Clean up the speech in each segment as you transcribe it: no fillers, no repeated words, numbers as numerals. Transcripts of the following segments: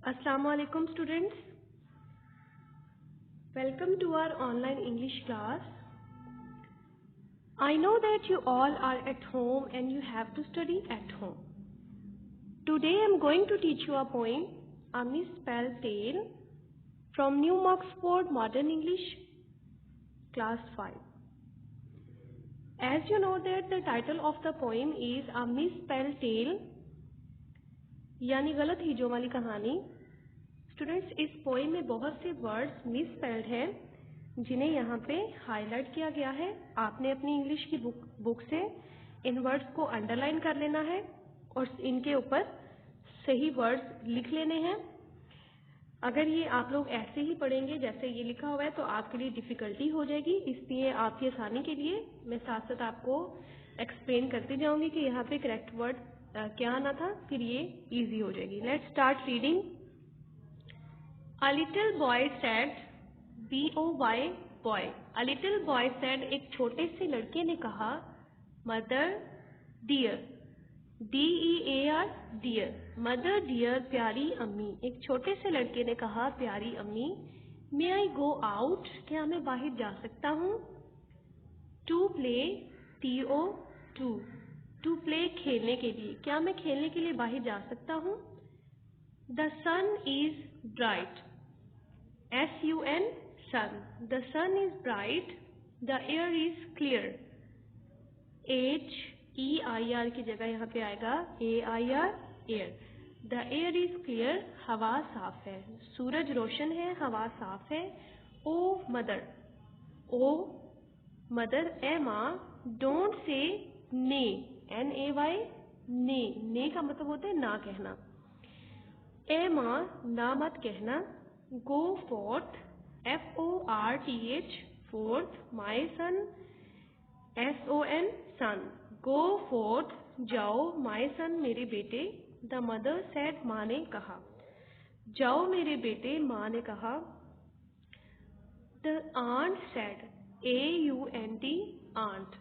Assalamu alaikum students. Welcome to our online English class. I know that you all are at home and you have to study at home. Today I am going to teach you a poem, A Misspelled Tale, from New Oxford Modern English, Class 5. As you know that the title of the poem is A Misspelled Tale, यानी गलत हिजों वाली कहानी. Students, इस poem में बहुत से words misspelled हैं जिन्हें यहाँ पे हाईलाइट किया गया है. आपने अपनी इंग्लिश की बुक से इन वर्ड्स को अंडरलाइन कर लेना है और इनके ऊपर सही वर्ड्स लिख लेने हैं. अगर ये आप लोग ऐसे ही पढ़ेंगे जैसे ये लिखा हुआ है तो आपके लिए डिफ़िकल्टी हो जाएगी. इसलिए आपकी आसानी के लिए मैं साथ साथ आपको एक्सप्लेन करती जाऊँगी कि यहाँ पे करेक्ट वर्ड क्या आना था, फिर ये ईजी हो जाएगी. Let's start reading. A little boy said, B-O-Y, boy. A little boy said, एक छोटे से लड़के ने कहा, mother dear, D-E-A-R, dear. mother dear, प्यारी अम्मी. एक छोटे से लड़के ने कहा, प्यारी अम्मी, may I go out? क्या मैं बाहर जा सकता हूँ? To play, T-O, to play, खेलने के लिए. क्या मैं खेलने के लिए बाहर जा सकता हूँ? The sun is bright. S-U-N, sun. The sun is bright. The air is clear. H-E-I-R की जगह यहाँ पे आएगा A-I-R, air. The air is clear. हवा साफ है. सूरज रोशन है, हवा साफ है. Oh mother. Oh mother, ए माँ. Don't say nay. N-A-Y, nay. Nay का मतलब होता है ना कहना. ए माँ, ना मत कहना. Go forth, F-O-R-T-H, forth, my son, S-O-N, son. Go forth, जाओ, my son, मेरे बेटे. The mother said, माँ ने कहा. जाओ मेरे बेटे, माँ ने कहा. The aunt said, A-U-N-T, aunt.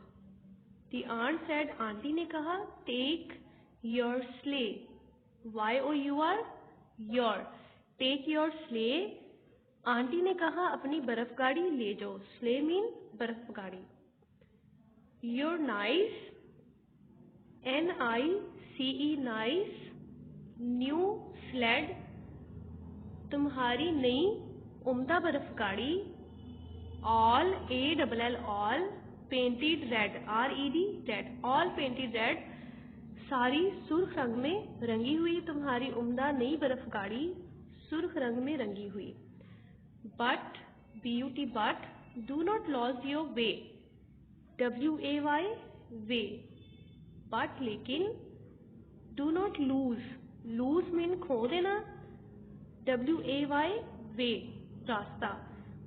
The aunt said, aunty ने कहा, take your sleigh. Y-O-U-R, your. Take your sleigh. Aunty ने कहा अपनी बर्फ गाड़ी ले जाओ. Sleigh मीन बर्फ गाड़ी. You're nice, N-I-C-E, nice, new sled, तुम्हारी नई उम्दा बर्फ गाड़ी. All, A-double-L, all, painted red, R-E-D, red, all painted red, सारी सुर्ख रंग में रंगी हुई तुम्हारी उम्दा नई बर्फ गाड़ी सुर्ख रंग में रंगी हुई. But, B-U-T, but, do not lose your way. W-A-Y, way. But, लेकिन, do not lose. Lose mean खो देना. W-A-Y, way, रास्ता.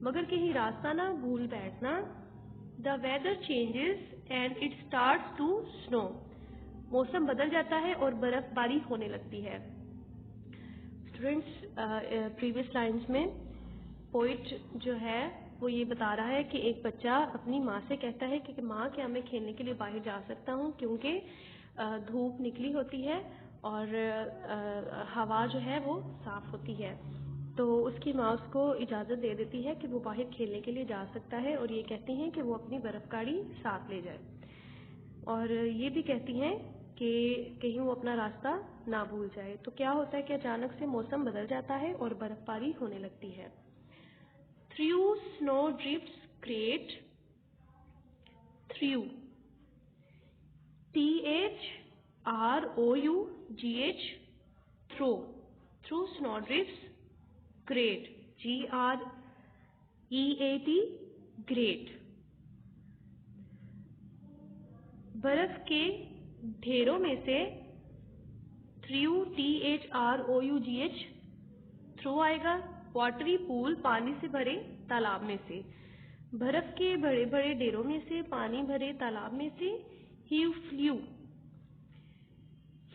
मगर कहीं रास्ता ना भूल बैठना. The weather changes and it starts to snow. मौसम बदल जाता है और बर्फबारी होने लगती है. स्टूडेंट्स, प्रीवियस लाइन्स में पोइट जो है वो ये बता रहा है कि एक बच्चा अपनी माँ से कहता है कि माँ, क्या मैं खेलने के लिए बाहर जा सकता हूँ, क्योंकि धूप निकली होती है और हवा जो है वो साफ़ होती है. तो उसकी माँ उसको इजाज़त दे देती है कि वो बाहर खेलने के लिए जा सकता है और ये कहती हैं कि वो अपनी बर्फ़ गाड़ी साथ ले जाए. और ये भी कहती हैं कि कहीं वो अपना रास्ता ना भूल जाए. तो क्या होता है कि अचानक से मौसम बदल जाता है और बर्फबारी होने लगती है. Through snow drifts great, through, T-H-R-O-U-G-H, through, through snow drifts great, G-R-E-A-T, great. बर्फ के ढेरों में से थ्रू, T-H-R-O-U-G-H, थ्रू आएगा. वाटरी पूल, पानी से भरे तालाब में से. बर्फ के बड़े बड़े ढेरों में से, पानी भरे तालाब में से. ही फ्ल्यू.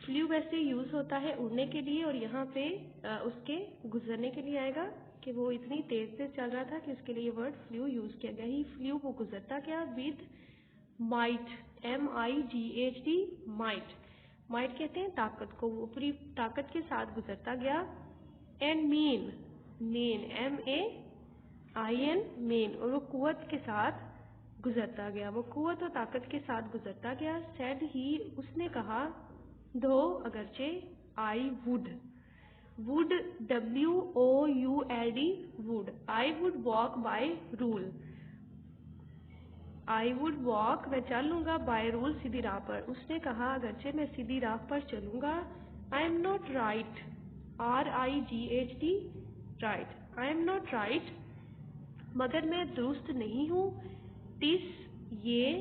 फ्ल्यू वैसे यूज़ होता है उड़ने के लिए और यहाँ पे उसके गुजरने के लिए आएगा कि वो इतनी तेज़ से चल रहा था कि उसके लिए वर्ड फ्ल्यू यूज़ किया गया. ही फ्ल्यू, वो गुजरता क्या, with might, M-I-G-H-T, might. Might कहते हैं ताकत को. वो पूरी ताकत के साथ गुजरता गया. एंड मेन MEIN मेन, और वो कुव्वत के साथ गुजरता गया, वो कुव्वत और ताकत के साथ गुजरता गया। सेड ही, उसने कहा, दो अगरचे, I would WOULD would, I would walk by rule, I would walk मैं चलूंगा, बाय रूल सीधी राह पर। उसने कहा अगरचे मैं सीधी राह पर चलूंगा। I am not right RIGHT right, I am not right मगर मैं दुरुस्त नहीं हूँ। दिस ये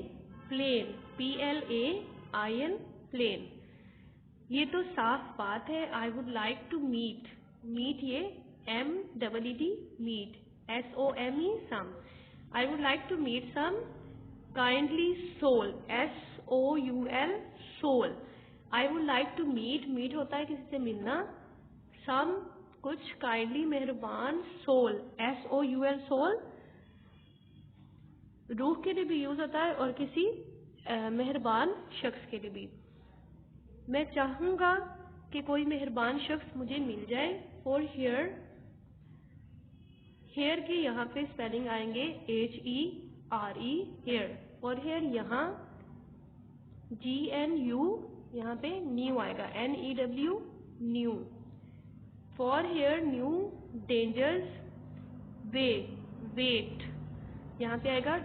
प्लेन PLAIN प्लेन, ये तो साफ बात है। I would like to meet ये MEET meet SOME some, I would like to meet some kindly soul SOUL soul, I would like to meet होता है किसी से मिलना, सम कुछ, काइंडली मेहरबान, सोल SOUL सोल रूह के लिए भी यूज होता है और किसी मेहरबान शख्स के लिए भी। मैं चाहूंगा कि कोई मेहरबान शख्स मुझे मिल जाए। और हेयर के यहाँ पे स्पेलिंग आएंगे HERE हेयर, और हेयर यहाँ GNU, यहाँ पे न्यू आएगा NEW new. For here new dangers wait, यहाँ पे आएगा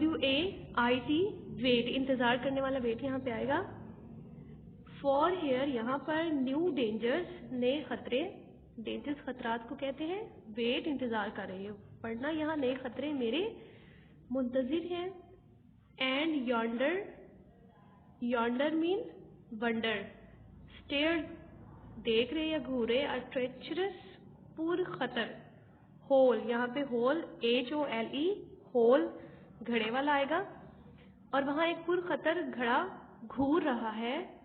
WAIT वेट, इंतजार करने वाला वेट यहाँ पे आएगा। फॉर हेयर यहाँ पर न्यू डेंजर्स नए खतरे, डेंजर्स खतरात को कहते हैं, वेट इंतजार कर रहे हैं, पढ़ना यहाँ नए खतरे मेरे मुंतजिर हैं। And yonder mean wonder, stare देख रहे या घूरे, ट्रेचरस पुर खतर, होल यहाँ पे होल HOLE होल घड़े वाला आएगा, और वहां एक पुर खतर घड़ा घूर रहा है।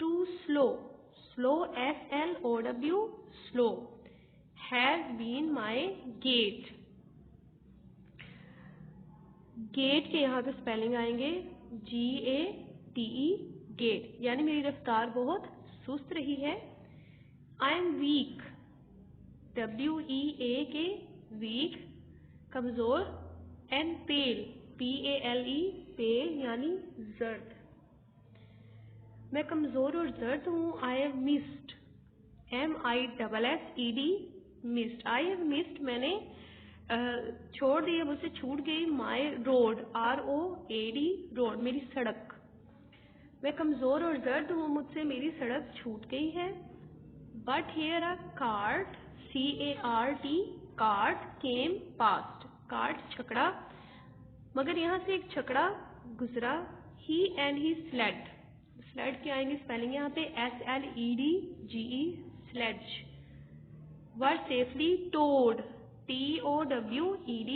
Too slow SLOW slow, has been my gate के यहाँ पे स्पेलिंग आएंगे GATE गेट, यानी मेरी रफ्तार बहुत सुस्त रही है। I am weak WEAK weak कमजोर, एंड पेल PALE पेल यानी जर्द, मैं कमजोर और जर्द हूँ। I have missed MISSED missed, I have missed मैंने छोड़ दिया, मुझसे छूट गई, माई रोड ROAD रोड मेरी सड़क, मैं कमजोर और जर्द हूँ, मुझसे मेरी सड़क छूट गई है। But here a cart CART cart came past, cart छकड़ा, मगर यहाँ से एक छकड़ा गुजरा। ही एंड ही स्लेड के आएंगे स्पेलिंग यहाँ पे SLEDGE स्लेज, वर सेफली टोड TOWED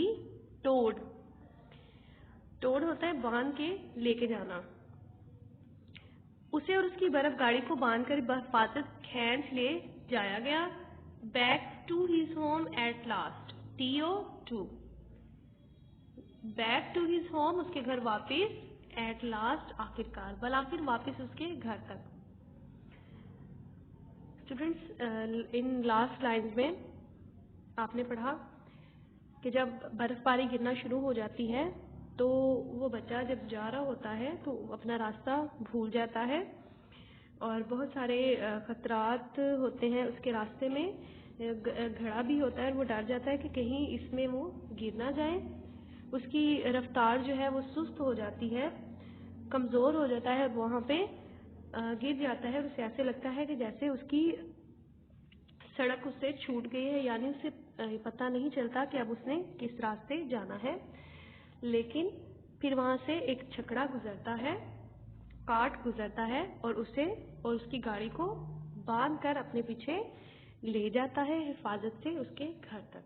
टोड होता है बांध के लेके जाना। उसे और उसकी बर्फ गाड़ी को बांध कर हिफाजत खींच ले जाया गया। Back to his home at last TO2 back to his home, उसके घर वापिस, एट लास्ट आखिरकार, आखिर वापिस उसके घर तक। स्टूडेंट्स, इन लास्ट लाइन्स में आपने पढ़ा कि जब बर्फबारी गिरना शुरू हो जाती है तो वो बच्चा जब जा रहा होता है तो अपना रास्ता भूल जाता है, और बहुत सारे खतरात होते हैं उसके रास्ते में, घड़ा भी होता है, वो डर जाता है कि कहीं इसमें वो गिर ना जाए। उसकी रफ्तार जो है वो सुस्त हो जाती है, कमज़ोर हो जाता है, वहाँ पे गिर जाता है। उसे ऐसे लगता है कि जैसे उसकी सड़क उससे छूट गई है, यानी उसे पता नहीं चलता कि अब उसने किस रास्ते जाना है। लेकिन फिर वहाँ से एक छकड़ा गुजरता है, कार्ट गुजरता है, और उसे और उसकी गाड़ी को बांध कर अपने पीछे ले जाता है हिफाजत से उसके घर तक।